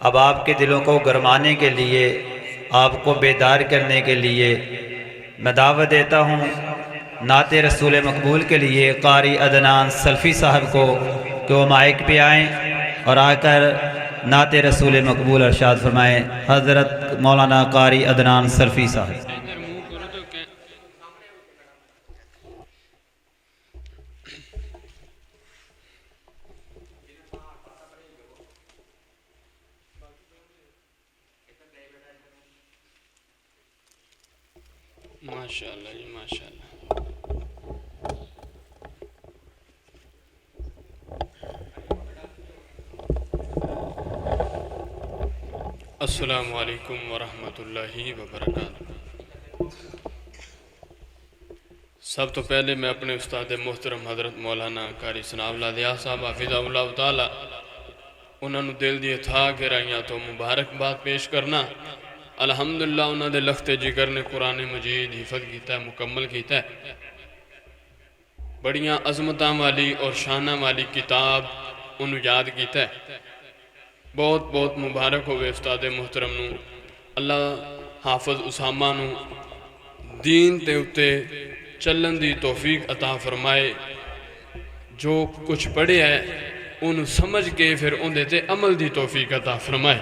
اب آپ کے دلوں کو گرمانے کے لیے، آپ کو بیدار کرنے کے لیے میں دعوت دیتا ہوں نعت رسول مقبول کے لیے قاری عدنان سلفی صاحب کو کہ وہ مائک پہ آئیں اور آ کر نعت رسول مقبول ارشاد فرمائیں۔ حضرت مولانا قاری عدنان سلفی صاحب۔ ماشاءاللہ جی ماشاءاللہ۔ السلام علیکم ورحمۃ اللہ وبرکاتہ۔ سب تو پہلے میں اپنے استاد محترم حضرت مولانا قاری ثناء اللہ دیہا صاحب حافظہ اللہ تعالی انہوں نے دل دیے تھا کہ رائیاں تو مبارکباد پیش کرنا۔ الحمدللہ انہوں نے لخت جگر نے قرآن مجید حفظ کیتا ہے، مکمل کیتا ہے۔ بڑیاں عظمتاں والی اور شانہ والی کتاب انہوں یاد کیتا ہے۔ بہت بہت مبارک ہوئے استاد محترم نو، اللہ حافظ اسامہ نو دین تے اتے چلن دی توفیق عطا فرمائے۔ جو کچھ پڑھے ہے انہوں سمجھ کے پھر اندھے تے عمل دی توفیق عطا فرمائے۔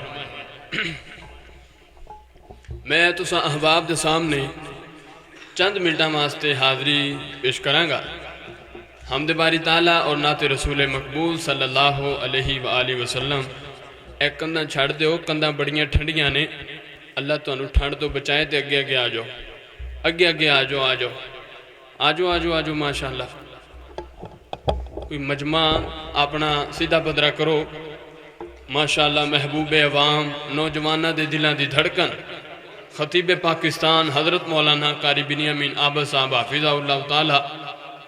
میں تو احباب دے سامنے چند منٹاں واسطے حاضری پیش کروں گا۔ حمد باری تعالیٰ اور نعت رسول مقبول صلی اللہ علیہ وآلہ وسلم۔ ایک کندھا چھڑ دیو، کندھا بڑیاں ٹھنڈیاں نے، اللہ تو انہوں ٹھنڈ تو بچائے تے اگے اگے آجو، اگے اگے آجو آجو آجو آجو آجو ماشاءاللہ۔ کوئی مجمع اپنا سیدھا بدرہ کرو۔ ماشاءاللہ محبوب عوام، نوجوانہ دے دلان دی دھڑکن، خطیب پاکستان حضرت مولانا قاری بنیامین عابد صاحب حافظہ اللہ تعالی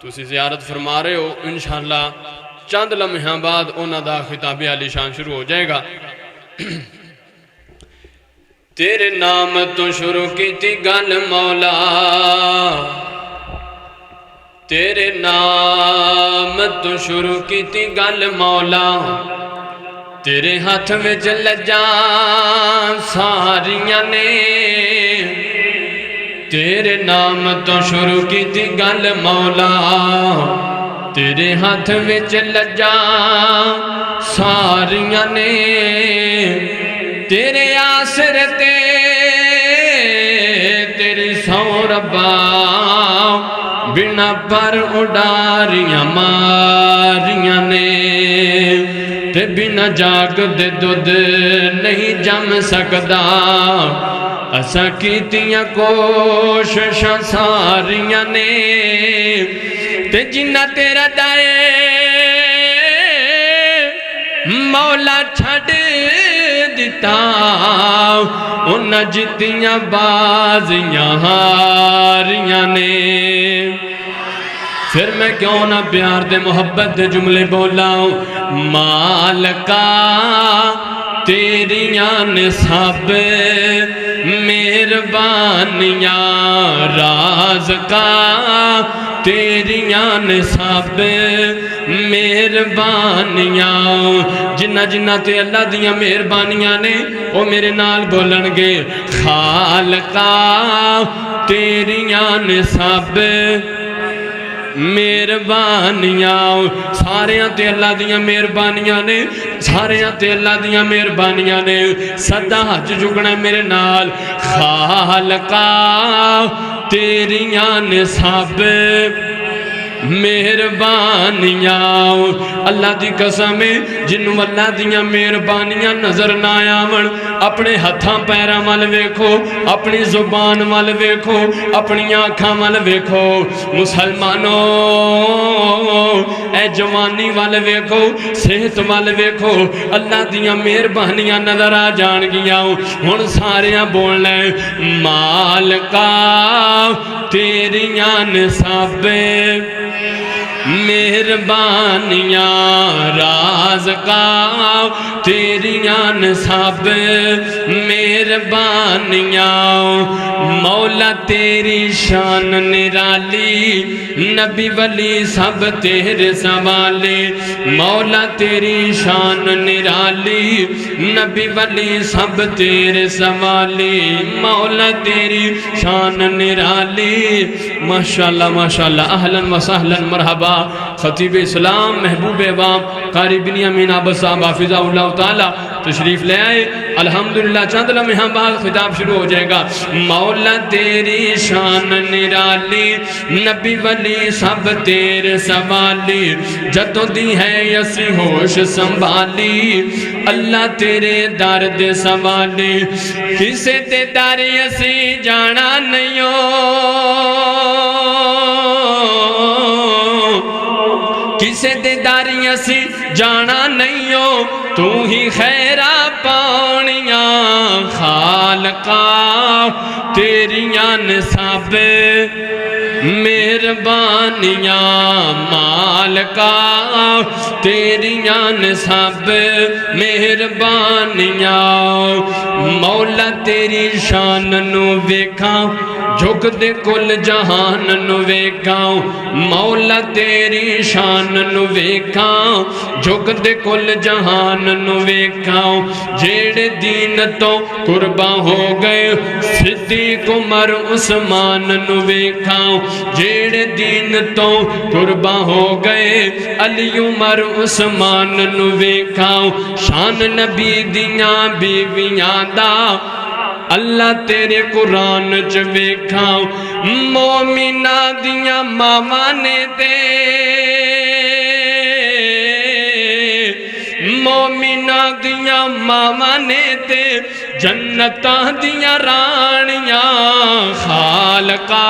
تسی زیارت فرما رہے ہو۔ انشاءاللہ چند لمحہ بعد انہاں دا خطاب عالی شان شروع ہو جائے گا۔ تیرے نام تو شروع کی تھی گل مولا، تیرے نام تو شروع کی تھی گل مولا، تیرے ہاتھ میں لجاں ساریاں نے، تیرے نام تو شروع کی تھی گل مولا، تیرے ہاتھ میں لجاں ساریاں نے، تیرے آسرے تے تیری سو ربا، بنا پر اڈاریاں ماریاں نے، تے بنا جاگ دے دودھ نہیں جم سکدا، اسا کیتیاں کوششاں ساریاں نے، تے جنہ تیرا دائے مولا چھڑ دیتا، انہاں جتیاں بازیاں ہاریاں نے۔ پھر میں کیوں نہ پیار دے محبت دے جملے بولاؤں۔ مالکا تیریاں نصاب مہربانیاں، رازقا تیریاں نصاب مہربانیاں، جنہ جنہ تے اللہ دیاں مہربانیاں نے وہ میرے نال بولن گے۔ خالقا تیریاں نصاب مہربانیاں، ساریاں تے اللہ دیاں مہربانیاں نے، ساریاں تے اللہ دیاں مہربانیاں نے۔ صدا حج جھکنا میرے نال۔ خالقا تیریاں نصاب مہربانیاں، اللہ دی قسم ہے جنوں اللہ دیاں مہربانیاں نظر نہ آون، اپنے ہتھاں پیراں ول ویکھو، اپنی زبان ول ویکھو، اپنی آنکھاں ول ویکھو۔ مسلمانوں اے جوانی ول ویکھو، صحت ول ویکھو، اللہ دیاں مہربانیاں نظر آ جان گیاں۔ ہن ساریاں بولنا مالکا تیریاں نصاب مہربانیاں راز کا تیریاں نصاب مہربانیاں مولا تیری شان نرالی نبی ولی سب تیرے سوالے مولا تیری شان نرالی نبی ولی سب تیرے سوالے مولا تیری شان نرالی ماشاءاللہ ماشاءاللہ اہلاً و سہلاً مرحبا خطیب اسلام محبوب عوام قاری بنیامین عابد صاحب حافظہ اللہ تعالی تشریف لے آئے الحمدللہ چند لمحہ بعد خطاب شروع ہو جائے گا مولا تیری شان نرالی نبی ولی سب تیرے سوالی جدوں دی ہے یسی ہوش سنبھالی اللہ تیرے درد سوالی کسے تے در یسی جانا نہیں ہو کسے دے داری اسی جانا نہیں ہو تو ہی خیرہ پانیاں خالقہ تیریاں نصاب مہربانیاں مالکا تیریاں نصاب مہربانیاں مولا تیری شان نو ویکھاں جھک دے کل جہان نو ویکھاں مولا تیری شان نو ویکھاں جھک دے کل جہان نو ویکھاں جیڑے دین تو قرباں ہو گئے صدیق عمر عثمان نو ویکھاں جیڑے دین تو قرباں ہو گئے علی عمر عثمان نو ویکھاں شان نبی دیاں بیویاں دا اللہ تیرے قرآن چ ویکھاں مومنہ دیاں ماوانے تے مومنہ دیاں ماوانے تے جنتاں دیاں رانیاں خالقہ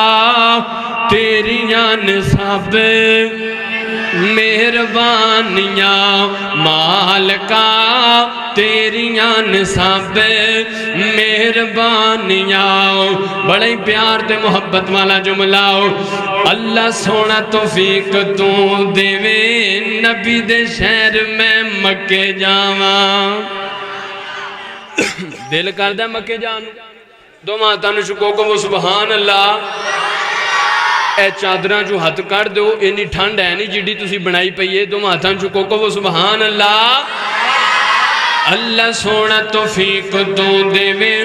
تیریاں نصاب مہربانیاں مالکا تیریاں نصاب مہربانیاں بڑے پیار تے محبت والا جملہ اللہ سونا توفیق تو دیوے نبی دے شہر میں مکے جاواں دل کردہ مکے جانو دو ماتاں نو شکو کو وہ سبحان اللہ اے چادران جو ہاتھ کر دو اینی ٹھنڈ ہے نہیں جیڑی تسی بنائی پئیے دو ماتاں چکو کو وہ سبحان اللہ اللہ سونا توفیق تو دیوے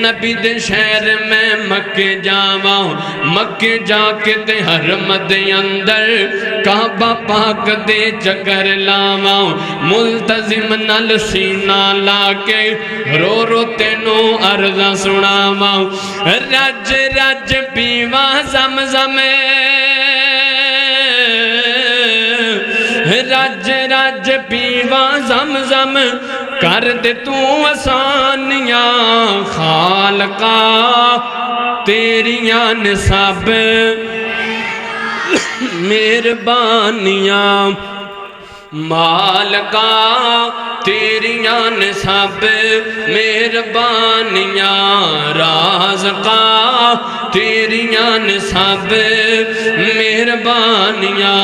نبی دے شہر میں مکے جاواں مکے جا کے تے حرم دے اندر کعبہ پاک دے چکر لاواں ملتزم نال سینہ لا کے رو رو تینوں عرضاں سناواں رج رج پیواں زمزم رج رج پیواں زمزم کر دے تو آسانیاں خالقہ تیریاں نصاب مہربانیاں مالکا تیریاں نصاب مہربانیاں رازقا تیریاں نصاب مہربانیاں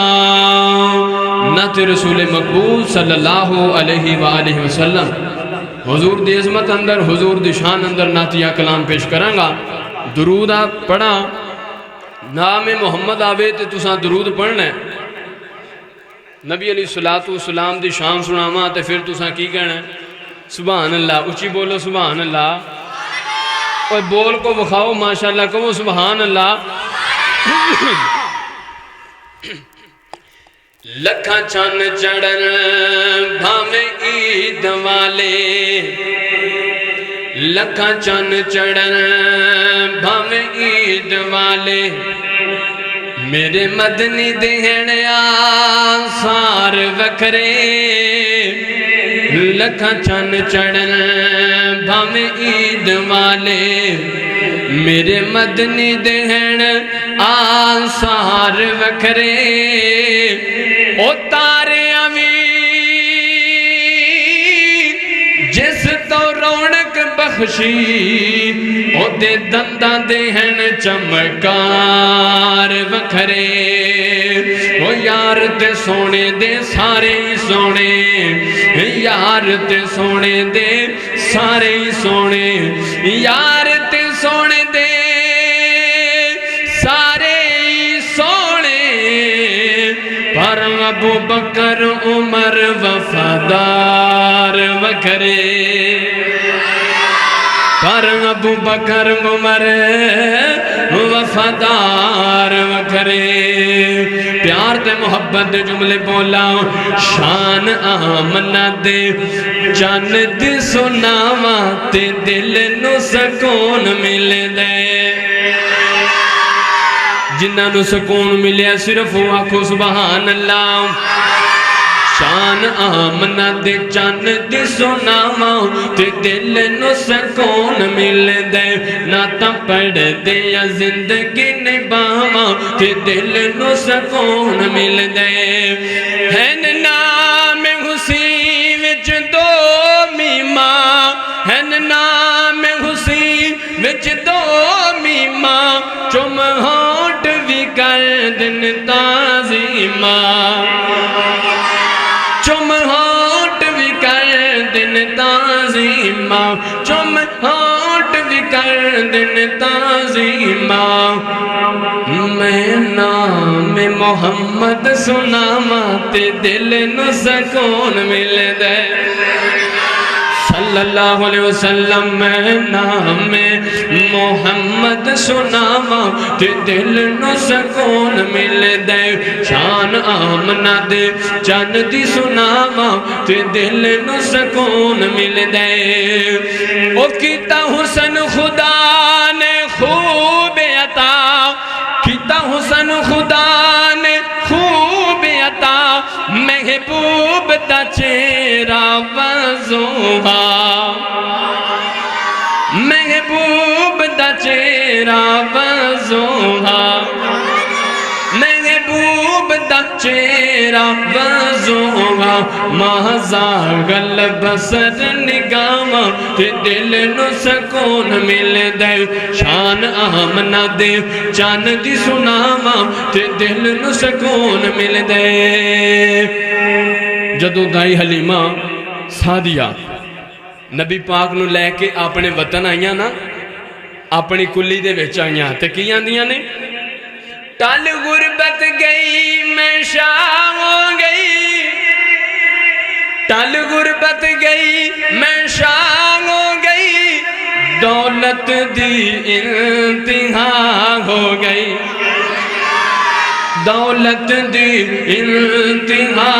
نعت رسول مقبول صلی اللہ علیہ وآلہ وسلم حضور دی عظمت اندر حضور دی شان اندر نعتیہ کلام پیش کرانگا درود آپ پڑھا نام محمد آوے تے تساں درود پڑھنا ہے نبی علیہ السلام دی شان سناواں تے پھر تساں کی کہنا ہے سبحان اللہ اچھی بولو سبحان اللہ اور بول کو بخاؤ ماشاءاللہ کہو سبحان اللہ لکھاں چان چڑھن بھاویں عید والے لکھاں چان چڑھن بھاویں عید والے میرے مدنی دہن آثار وکھرے لکھاں چان چڑھن بھاویں عید والے میرے مدنی دہن آثار وکھرے او تارے امین جس تو رونق بخ بخشی او دے دنداں دے ہن چمکار وکھرے او یار تے سونے دے سارے ہی سونے یار تے سونے دے سارے ہی سونے یار تے سونے دے سارے ہی سونے پر ابو بکر عمر وفادار وکھرے پر ابو بکر عمر وفادار وکھرے پیار تے محبت دے جملے بولا شان آمنہ دے جان دی سناواں تے دل نو سکون مل دے جنہاں نو سکون ملیا صرف وہ آکھو سبحان اللہ شان آمنہ دے جان دی سناواں تے دل نو سکون مل دے نعتاں پڑھ دے یا زندگی نبھاواں تے دل نو سکون مل دے ہن نام حسین وچ دو میماں ہن نام حسین وچ دو میماں چم ہونٹ بھی کر دن تعظیماں چم ہونٹ بھی کر دن تعظیماں چم ہونٹ بھی کر دن تعظیماں میں نام محمد سناواں تے دل نو سکون مل دے صلی اللہ علیہ وسلم میں نام محمد سناواں تے دل نو سکون مل دے شان آمنہ دے جان دی سناواں تے دل نو سکون مل دے او کیتا حسن خدا نے خوب عطا کیتا حسن خدا نے خوب عطا محبوب دا چہرہ وضوحا محبوب دا چہرہ وضوحا محبوب دا چہرہ وضوحا مازاغل بصر نگاواں تے دل نو سکون مل دے شان آمنہ دے جان دی سناواں تے دل نو سکون مل دے جدو دائی حلیمہ سعدیہ نبی پاک نو لے کے اپنے وطن آئیاں نا اپنی کلی دے وچ آئیاں تے کی آندیاں نے ٹل غربت گئی میں شاہ ہو گئی ٹل غربت گئی میں شاہ ہو گئی دولت دی انتہا ہو گئی دولت دی انتہا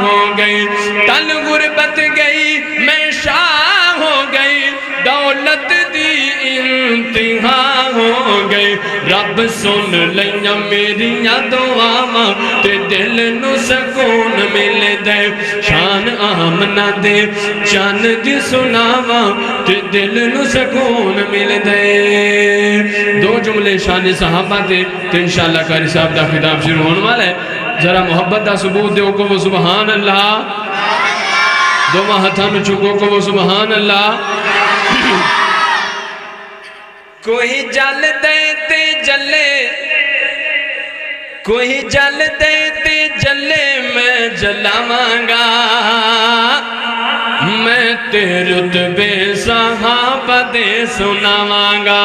ہو گئی ٹل غربت گئی میں شاہ ہو گئی دولت دی انتہا ہو گئی رب سن لیاں میریاں دعاواں تے دل نو سکون مل دے شان آمنہ دے جان دی سناواں تے دل نو سکون مل دے دو جملے شان صحابہ دے تے انشاءاللہ قاری صاحب دا خطاب شروع ہونے والا ہے ذرا محبت دا ثبوت دے کو وہ سبحان اللہ دو ہتھاں چکو کو وہ سبحان اللہ کوئی جل دے تے جلے کوئی جل دے تے جلے میں جلاواں گا میں تیرے رتبے صحابہ دے سناواں گا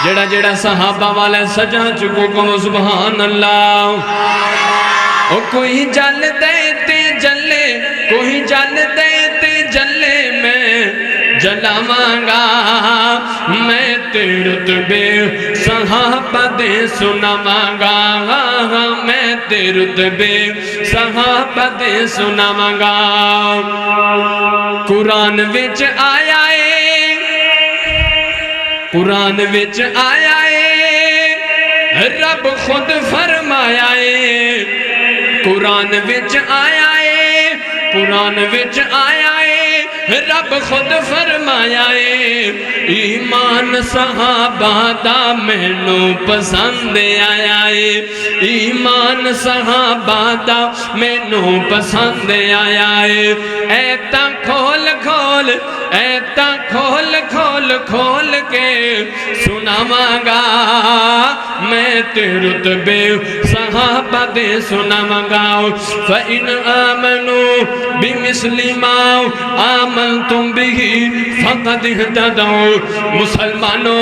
جڑا جڑا صحابہ والے سجا چکو کو سبحان اللہ او کوئی جل دے تے جلے کوئی جل دے تے جلے میں جلاواں گا میں تیرے رتبے صحابہ دے سناواں گا میں تیرے رتبے صحابہ دے سناواں گا قرآن وچ آیا ہے قرآن وچ آیا ہے رب خود فرمایا ہے قرآن وچ آیا ہے قرآن وچ آیا ہے رب خود فرمایا ہے ایمان صحابہ دا مینوں پسند آیا ہے ایمان صحابہ دا مینوں پسند آیا ہے ایتا کھول کھول ایتا کھول کھول کھول کے سناواں گا میں تے رتبے صحابہ دے سناواں گا فَإِنْ آمَنُوا بِمِثْلِ مَا آمَنْتُمْ بِهِ فَقَدْ اهْتَدَوْا مسلمانوں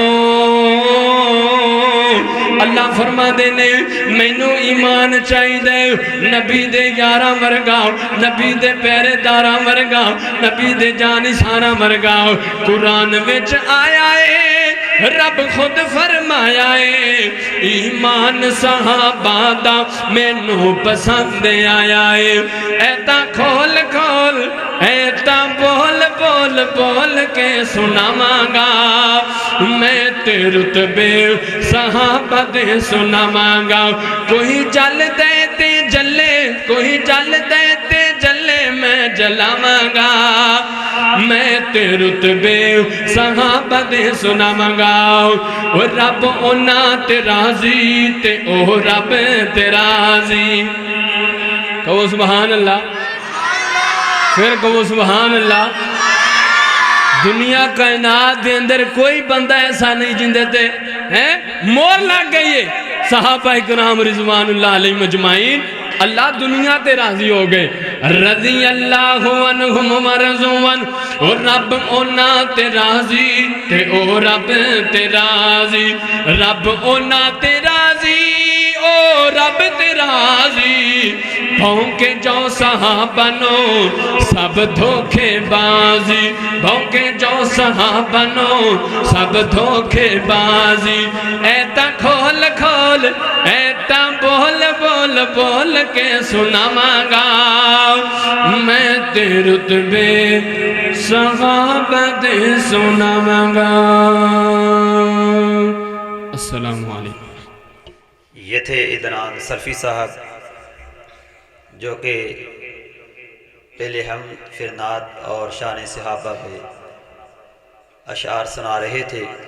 اللہ فرما دینے مینوں ایمان چاہی دے نبی دے یاراں ورگا نبی دے پیرے داراں ورگا نبی دے جانساراں ورگا قرآن وچ آیا ہے رب خود فرمایا ہے ایمان صحابہ دا مینوں پسند آیا ہے ایتا کھول کھول ایتا بول بول بول کے سناواں گا میں تے رتبے صحابہ دے سناواں گا کوئی جل دے تے جلے کوئی جل دے تے جلے میں جلاواں گا میں تے رتبے صحابہ دے سناواں گا او رب اونا تے راضی تے او رب تے راضی کہو سبحان اللہ پھر کہو سبحان اللہ دنیا کائنات دے اندر کوئی بندہ ایسا نہیں جن دیتے مور لگ گئی ہے صحابہ اکرام رضوان اللہ علیہ مجمعین اللہ دنیا تے راضی ہو گئے رضی اللہ عنہم ورضوان او رب اونا تے راضی تے او رب تے راضی رب اونا تے راضی او رب تے راضی بھونکے جو صحابہ نو سب دھوکے بازی بھونکے جو صحابہ نو سب دھوکے بازی ایتا کھول کھول ایتا بول بول بول کے سناواں گا میں تے رتبے صحابہ دے سناواں گا السلام علیکم یہ تھے عدنان سلفی صاحب جو کہ پہلے ہم پھر نعت اور شان صحابہ پہ اشعار سنا رہے تھے